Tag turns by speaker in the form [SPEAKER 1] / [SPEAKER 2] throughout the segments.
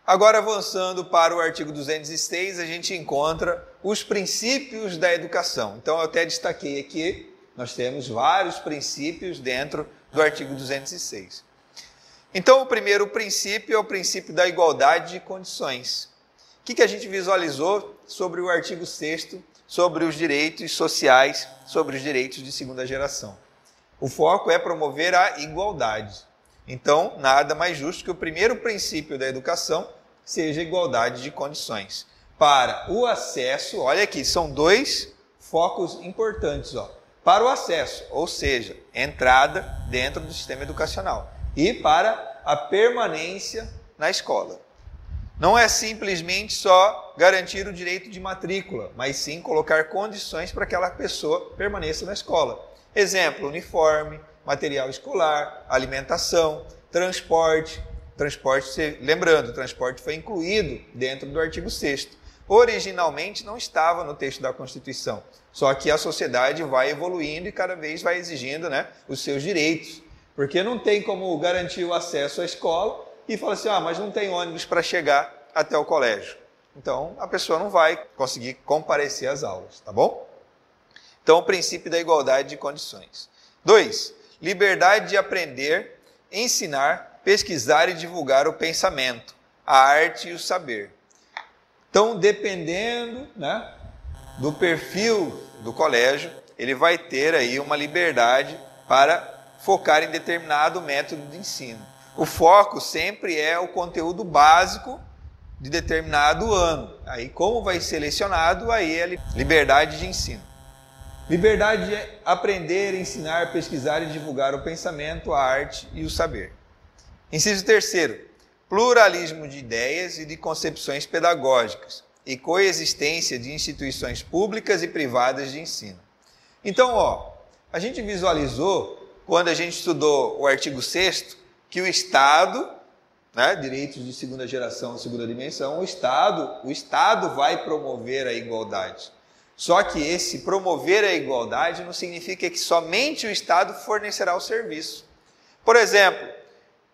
[SPEAKER 1] Agora, avançando para o artigo 206, a gente encontra os princípios da educação. Então, eu até destaquei aqui, nós temos vários princípios dentro do artigo 206. Então, o primeiro princípio é o princípio da igualdade de condições. O que a gente visualizou sobre o artigo 6º, sobre os direitos sociais, sobre os direitos de segunda geração? O foco é promover a igualdade. Então, nada mais justo que o primeiro princípio da educação seja a igualdade de condições. Para o acesso, olha aqui, são dois focos importantes. Para o acesso, ou seja, entrada dentro do sistema educacional. E para a permanência na escola. Não é simplesmente só garantir o direito de matrícula, mas sim colocar condições para que aquela pessoa permaneça na escola. Exemplo, uniforme, material escolar, alimentação, transporte. Lembrando, o transporte foi incluído dentro do artigo 6º. Originalmente não estava no texto da Constituição, só que a sociedade vai evoluindo e cada vez vai exigindo, os seus direitos. Porque não tem como garantir o acesso à escola e falar assim, mas não tem ônibus para chegar até o colégio. Então, a pessoa não vai conseguir comparecer às aulas, tá bom? Então, o princípio da igualdade de condições. 2. Liberdade de aprender, ensinar, pesquisar e divulgar o pensamento, a arte e o saber. Então, dependendo do perfil do colégio, ele vai ter aí uma liberdade para focar em determinado método de ensino. O foco sempre é o conteúdo básico de determinado ano. Aí, como vai ser selecionado, aí é liberdade de ensino. Liberdade de aprender, ensinar, pesquisar e divulgar o pensamento, a arte e o saber. Inciso 3º, pluralismo de ideias e de concepções pedagógicas e coexistência de instituições públicas e privadas de ensino. Então, a gente visualizou, quando a gente estudou o artigo 6º, que o Estado, direitos de segunda geração, segunda dimensão, o Estado vai promover a igualdade. Só que esse promover a igualdade não significa que somente o Estado fornecerá o serviço. Por exemplo,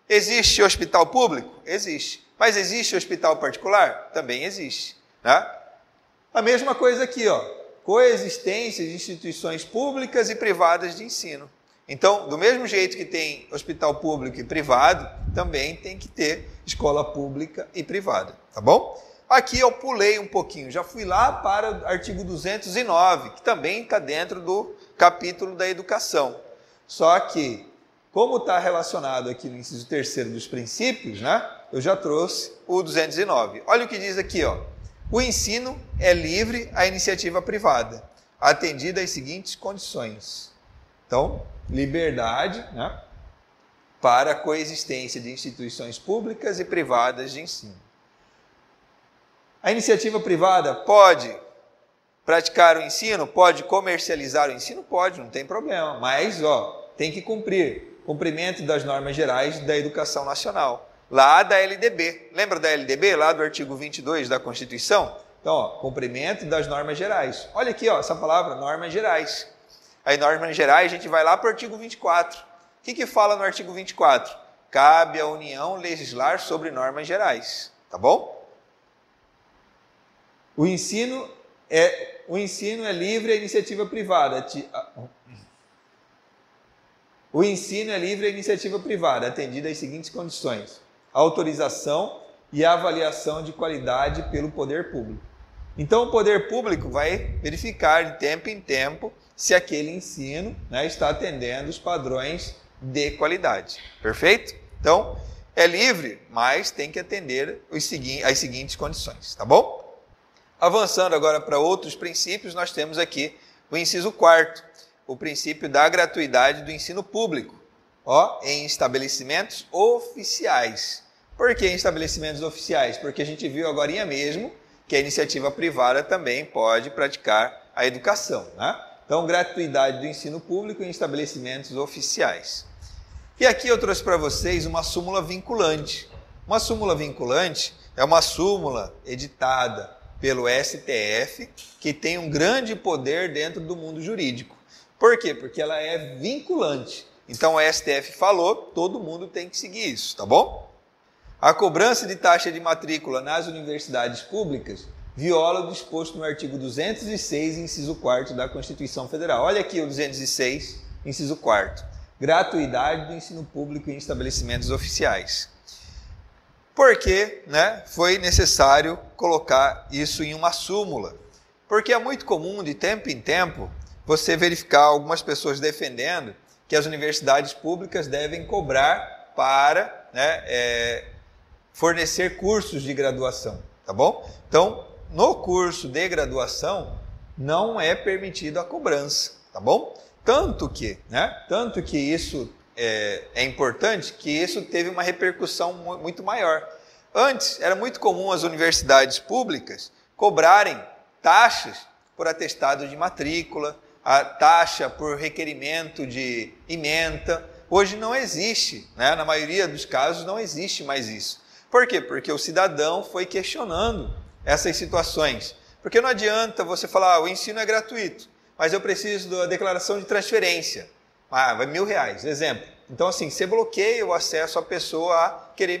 [SPEAKER 1] existe hospital público? Existe. Mas existe hospital particular? Também existe. A mesma coisa aqui, coexistência de instituições públicas e privadas de ensino. Então, do mesmo jeito que tem hospital público e privado, também tem que ter escola pública e privada, tá bom? Aqui eu pulei um pouquinho, já fui lá para o artigo 209, que também está dentro do capítulo da educação. Só que, como está relacionado aqui no inciso 3º dos princípios, eu já trouxe o 209. Olha o que diz aqui, O ensino é livre à iniciativa privada, atendida às seguintes condições. Então, liberdade, para a coexistência de instituições públicas e privadas de ensino. A iniciativa privada pode praticar o ensino, pode comercializar o ensino? Pode, não tem problema, mas tem que cumprimento das normas gerais da educação nacional, lá da LDB. Lembra da LDB, lá do artigo 22 da Constituição? Então, cumprimento das normas gerais. Olha aqui, essa palavra, normas gerais. Aí, normas gerais, a gente vai lá para o artigo 24. O que fala no artigo 24? Cabe à União legislar sobre normas gerais, tá bom? O ensino é livre à iniciativa privada. O ensino é livre à iniciativa privada, atendida às seguintes condições: autorização e avaliação de qualidade pelo poder público. Então, o poder público vai verificar de tempo em tempo se aquele ensino está atendendo os padrões de qualidade. Perfeito? Então, é livre, mas tem que atender as seguintes condições, tá bom? Avançando agora para outros princípios, nós temos aqui o inciso 4º, o princípio da gratuidade do ensino público, em estabelecimentos oficiais. Por que em estabelecimentos oficiais? Porque a gente viu agorinha mesmo que a iniciativa privada também pode praticar a educação, Então, gratuidade do ensino público em estabelecimentos oficiais. E aqui eu trouxe para vocês uma súmula vinculante. Uma súmula vinculante é uma súmula editada pelo STF, que tem um grande poder dentro do mundo jurídico. Por quê? Porque ela é vinculante. Então, o STF falou, todo mundo tem que seguir isso, tá bom? A cobrança de taxa de matrícula nas universidades públicas viola o disposto no artigo 206, inciso 4º da Constituição Federal. Olha aqui o 206, inciso 4º. Gratuidade do ensino público em estabelecimentos oficiais. Por que, foi necessário colocar isso em uma súmula? Porque é muito comum, de tempo em tempo, você verificar algumas pessoas defendendo que as universidades públicas devem cobrar para fornecer cursos de graduação, tá bom? Então, no curso de graduação, não é permitido a cobrança, tá bom? Tanto que isso é importante, que isso teve uma repercussão muito maior. Antes, era muito comum as universidades públicas cobrarem taxas por atestado de matrícula, a taxa por requerimento de ementa. Hoje não existe, na maioria dos casos não existe mais isso. Por quê? Porque o cidadão foi questionando essas situações. Porque não adianta você falar, o ensino é gratuito, mas eu preciso da declaração de transferência. Vai R$1.000, exemplo. Então, assim, você bloqueia o acesso à pessoa a querer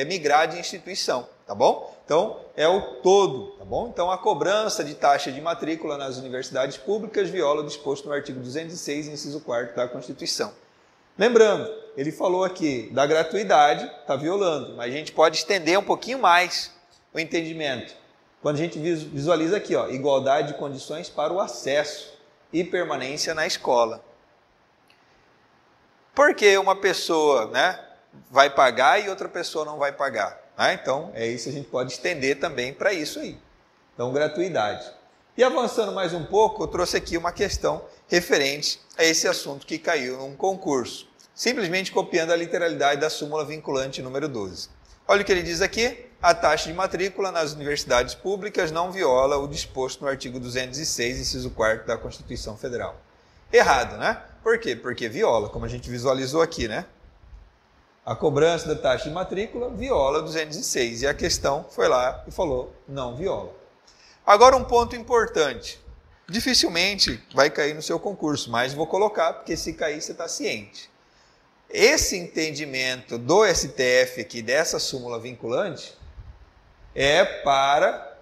[SPEAKER 1] migrar de instituição, tá bom? Então, é o todo, tá bom? Então, a cobrança de taxa de matrícula nas universidades públicas viola o disposto no artigo 206, inciso 4º da Constituição. Lembrando, ele falou aqui da gratuidade, está violando, mas a gente pode estender um pouquinho mais o entendimento. Quando a gente visualiza aqui, igualdade de condições para o acesso e permanência na escola. Porque uma pessoa vai pagar e outra pessoa não vai pagar. Então, é isso, a gente pode estender também para isso aí. Então, gratuidade. E avançando mais um pouco, eu trouxe aqui uma questão referente a esse assunto que caiu num concurso. Simplesmente copiando a literalidade da súmula vinculante número 12. Olha o que ele diz aqui. A taxa de matrícula nas universidades públicas não viola o disposto no artigo 206, inciso 4º da Constituição Federal. Errado, Por quê? Porque viola, como a gente visualizou aqui, A cobrança da taxa de matrícula viola 206. E a questão foi lá e falou, não viola. Agora um ponto importante. Dificilmente vai cair no seu concurso, mas vou colocar, porque se cair você está ciente. Esse entendimento do STF aqui, dessa súmula vinculante, é para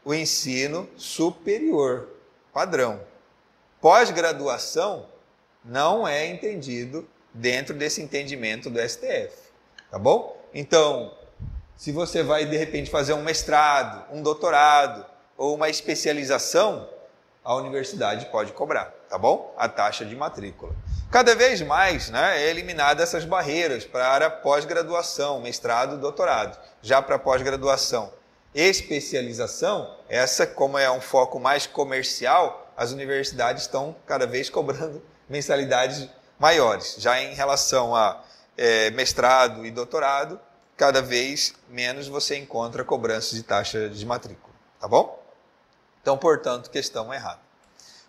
[SPEAKER 1] o ensino superior, padrão. Pós-graduação não é entendido dentro desse entendimento do STF, tá bom? Então, se você vai de repente fazer um mestrado, um doutorado ou uma especialização, a universidade pode cobrar, tá bom? A taxa de matrícula. Cada vez mais é eliminada essas barreiras para pós-graduação, mestrado, doutorado. Já para pós-graduação, especialização, essa como é um foco mais comercial, as universidades estão cada vez cobrando mensalidades maiores. Já em relação a mestrado e doutorado, cada vez menos você encontra cobranças de taxa de matrícula, tá bom? Então, portanto, questão errada.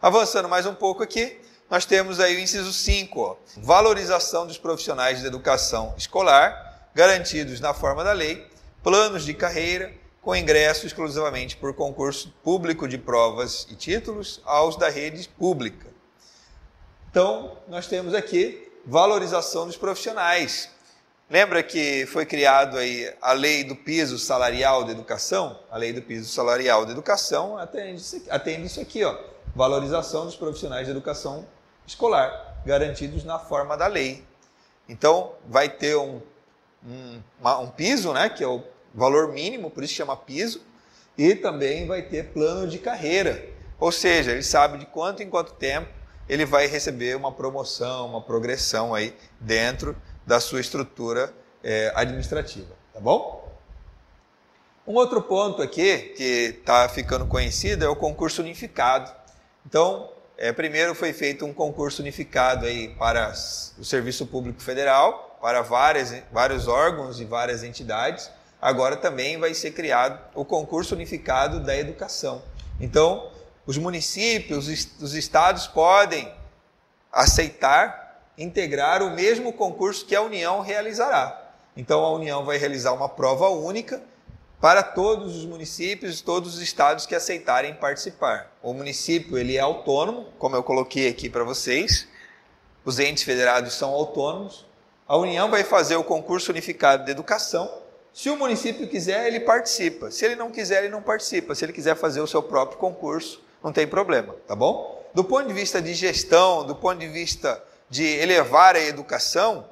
[SPEAKER 1] Avançando mais um pouco aqui, nós temos aí o inciso 5, valorização dos profissionais de educação escolar, garantidos na forma da lei, planos de carreira, com ingresso exclusivamente por concurso público de provas e títulos aos da rede pública. Então, nós temos aqui valorização dos profissionais. Lembra que foi criado aí a lei do piso salarial da educação? A lei do piso salarial da educação atende isso aqui, valorização dos profissionais de educação escolar, garantidos na forma da lei. Então, vai ter um piso, que é o valor mínimo, por isso chama piso, e também vai ter plano de carreira, ou seja, ele sabe de quanto em quanto tempo ele vai receber uma promoção, uma progressão aí dentro da sua estrutura administrativa, tá bom? Um outro ponto aqui que está ficando conhecido é o concurso unificado. Então, primeiro foi feito um concurso unificado aí para o Serviço Público Federal, para vários órgãos e várias entidades. Agora também vai ser criado o concurso unificado da educação. Então, os municípios, os estados podem aceitar, integrar o mesmo concurso que a União realizará. Então, a União vai realizar uma prova única para todos os municípios, todos os estados que aceitarem participar. O município ele é autônomo, como eu coloquei aqui para vocês. Os entes federados são autônomos. A União vai fazer o concurso unificado de educação. Se o município quiser, ele participa. Se ele não quiser, ele não participa. Se ele quiser fazer o seu próprio concurso, não tem problema, tá bom? Do ponto de vista de gestão, do ponto de vista de elevar a educação,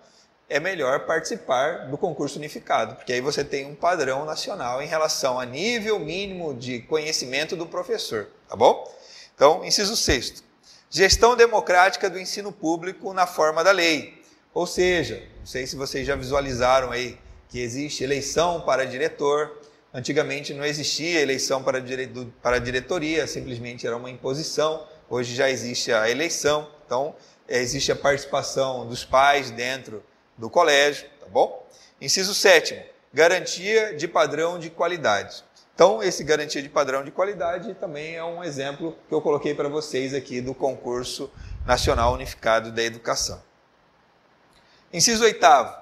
[SPEAKER 1] é melhor participar do concurso unificado, porque aí você tem um padrão nacional em relação a nível mínimo de conhecimento do professor, tá bom? Então, inciso 6º. Gestão democrática do ensino público na forma da lei. Ou seja, não sei se vocês já visualizaram aí que existe eleição para diretor. Antigamente não existia eleição para a diretoria, simplesmente era uma imposição. Hoje já existe a eleição, então existe a participação dos pais dentro do colégio, tá bom? Inciso 7º, garantia de padrão de qualidade. Então, esse garantia de padrão de qualidade também é um exemplo que eu coloquei para vocês aqui do concurso nacional unificado da educação. Inciso 8º,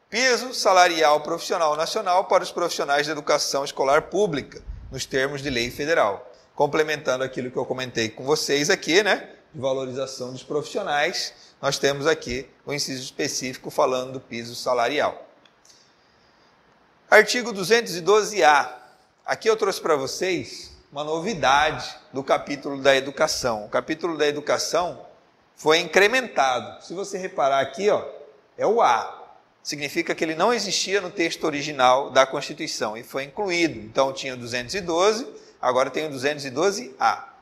[SPEAKER 1] piso salarial profissional nacional para os profissionais de educação escolar pública, nos termos de lei federal. Complementando aquilo que eu comentei com vocês aqui, né, de valorização dos profissionais, nós temos aqui o inciso específico falando do piso salarial. Artigo 212-A. Aqui eu trouxe para vocês uma novidade do capítulo da educação. O capítulo da educação foi incrementado. Se você reparar aqui, ó, é o A. Significa que ele não existia no texto original da Constituição e foi incluído. Então tinha o 212, agora tem o 212-A.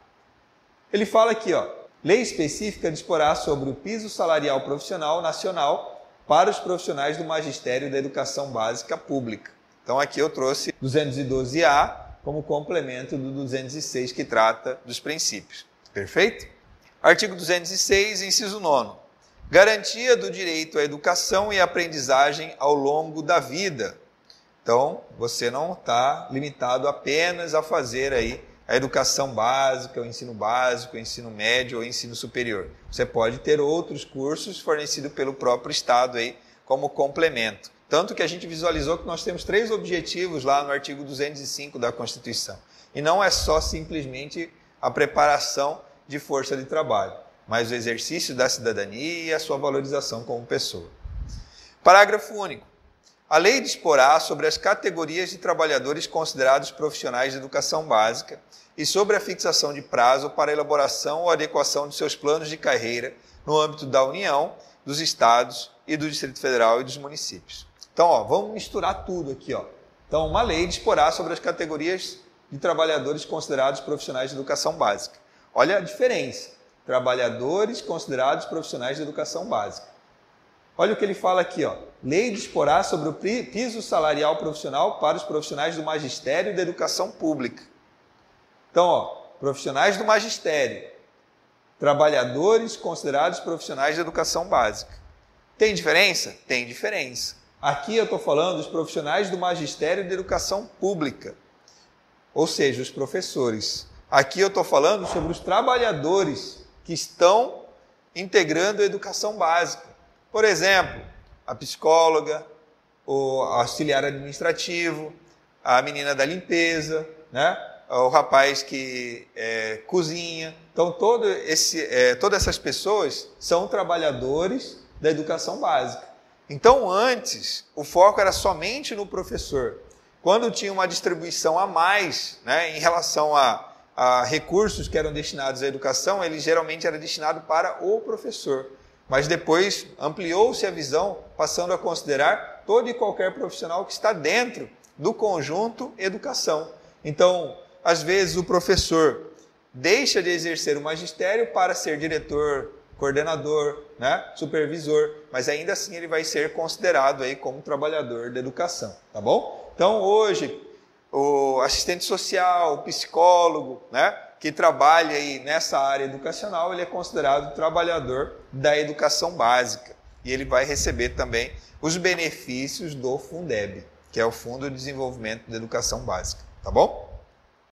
[SPEAKER 1] Ele fala aqui, ó, lei específica disporá sobre o piso salarial profissional nacional para os profissionais do magistério da educação básica pública. Então aqui eu trouxe 212-A como complemento do 206 que trata dos princípios. Perfeito? Artigo 206, inciso 9. Garantia do direito à educação e aprendizagem ao longo da vida. Então, você não está limitado apenas a fazer aí a educação básica, o ensino médio ou ensino superior. Você pode ter outros cursos fornecidos pelo próprio Estado aí como complemento. Tanto que a gente visualizou que nós temos 3 objetivos lá no artigo 205 da Constituição. E não é só simplesmente a preparação de força de trabalho, mas o exercício da cidadania e a sua valorização como pessoa. Parágrafo único. A lei disporá sobre as categorias de trabalhadores considerados profissionais de educação básica e sobre a fixação de prazo para a elaboração ou adequação de seus planos de carreira no âmbito da União, dos Estados e do Distrito Federal e dos municípios. Então, ó, vamos misturar tudo aqui. Ó. Então, uma lei disporá sobre as categorias de trabalhadores considerados profissionais de educação básica. Olha a diferença. Trabalhadores considerados profissionais de educação básica. Olha o que ele fala aqui, ó. Lei disporá sobre o piso salarial profissional para os profissionais do magistério da educação pública. Então, ó, profissionais do magistério, trabalhadores considerados profissionais de educação básica. Tem diferença? Tem diferença. Aqui eu estou falando dos profissionais do magistério da educação pública, ou seja, os professores. Aqui eu estou falando sobre os trabalhadores que estão integrando a educação básica. Por exemplo, a psicóloga, o auxiliar administrativo, a menina da limpeza, né? O rapaz que cozinha. Então, todas essas pessoas são trabalhadores da educação básica. Então, antes, o foco era somente no professor. Quando tinha uma distribuição a mais, né, em relação a recursos que eram destinados à educação, ele geralmente era destinado para o professor. Mas depois ampliou-se a visão, passando a considerar todo e qualquer profissional que está dentro do conjunto educação. Então, às vezes o professor deixa de exercer o magistério para ser diretor, coordenador, né, supervisor, mas ainda assim ele vai ser considerado aí como trabalhador da educação, tá bom? Então, hoje, o assistente social, o psicólogo, né, que trabalha aí nessa área educacional, ele é considerado trabalhador da educação básica e ele vai receber também os benefícios do Fundeb, que é o Fundo de Desenvolvimento da Educação Básica, tá bom?